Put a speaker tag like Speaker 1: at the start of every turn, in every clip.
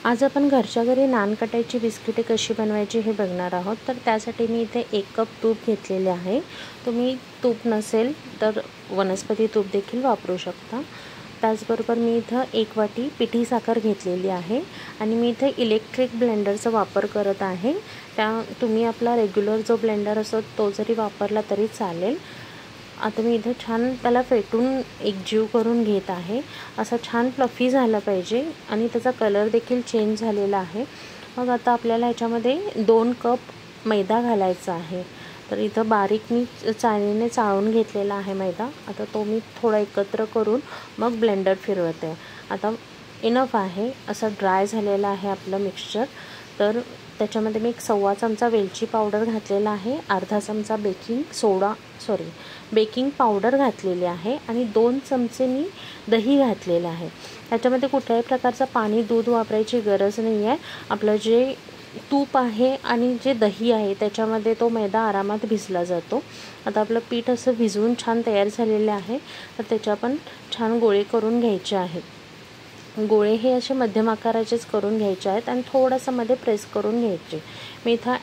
Speaker 1: आज आपण घरच्या घरी नानकटाईची बिस्किटे कशी बनवायची हे बघणार आहोत। तर त्यासाठी मी इथे 1 कप तूप घेतलेले आहे। तुम्ही तूप नसेल तर वनस्पती तूप देखील वापरू शकता। त्याचबरोबर मी इथे 1 वाटी पिठी साखर घेतलेली आहे आणि मी इथे इलेक्ट्रिक ब्लेंडरचा वापर करत आहे। तुम्ही आपला रेग्युलर जो ब्लेंडर असतो तो जरी वापरला तरी चालेल। आता मी इथे छान त्याला फेटून एकजीव करून घेत आहे। असा छान फ्लफी झाला पाहिजे आणि त्याचा कलर देखील चेंज झालेला आहे। मग आता आपल्याला याच्यामध्ये 2 कप मैदा घालायचा आहे। तर इथं बारीक मी चाळणीने चाळून घेतलेला आहे मैदा। आता तो मी थोडा एकत्र करून मग ब्लेंडर फिरवते। आता इनफ आहे, असा ड्राय झालेला आहे आपलं मिक्सचर। तर त्याच्यामध्ये मी 1.25 चमचा वेलची पावडर घातलेला आहे, अर्धा चमचा बेकिंग पावडर घातलेली आहे आणि 2 चमचे मी दही घातलेलं आहे। त्याच्यामध्ये कुठल्याही प्रकारचं पाणी दूध वापरायची गरज नाही आहे। आपलं जे तूप आहे आणि जे दही आहे त्याच्यामध्ये तो मैदा आरामात भिजला जातो। आता आपलं पीठ असं भिजवून छान तयार झालेले आहे। तर त्याच्या पण छान गोळे करून घ्यायचे आहेत। गोळे हे असे मध्यम आकाराचेच करून घ्यायचे आहेत आणि थोडंसं मध्ये प्रेस करून घ्यायचे। मी इथं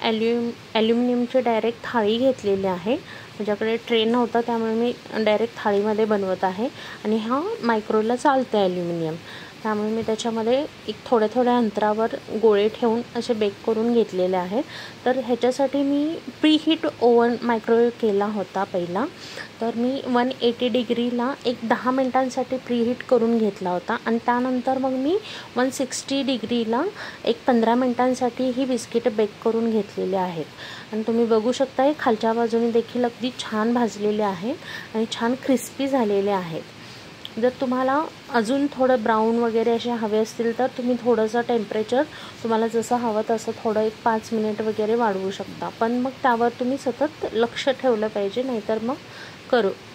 Speaker 1: ॲल्युमिनियमची डायरेक्ट थाळी घेतलेली आहे। माझ्याकडे ट्रे नव्हता त्यामुळे मी डायरेक्ट थाळीमध्ये बनवत आहे आणि हा मायक्रोला चालतं ॲल्युमिनियम, त्यामुळे मी त्याच्यामध्ये एक थोड्या अंतरावर गोळे ठेवून असे बेक करून घेतलेले आहेत। तर ह्याच्यासाठी मी प्रीहीट ओव्हन मायक्रोवेव्ह केला होता पहिला। तर मी 180 डिग्रीला एक 10 मिनिटांसाठी प्रीहीट करून घेतला होता आणि त्यानंतर मग मी 160 डिग्रीला एक 15 मिनिटांसाठी ही बिस्किट बेक करून घेतलेले आहेत। आणि तुम्ही बघू शकता हे खालच्या बाजूने देखील अगदी छान भाजलेले आहेत आणि छान क्रिस्पी झालेले आहेत। जर तुम्हाला अजून थोडं ब्राऊन वगैरे असे हवे असतील तर तुम्ही थोडंसं टेम्परेचर तुम्हाला जसं हवं तसं थोडं एक 5 मिनिट वगैरे वाढवू शकता। पण मग त्यावर तुम्ही सतत लक्ष ठेवलं पाहिजे, नाहीतर मग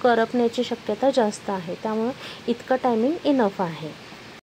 Speaker 1: करपण्याची शक्यता जास्त आहे। त्यामुळे इतकं टायमिंग इनफ आहे।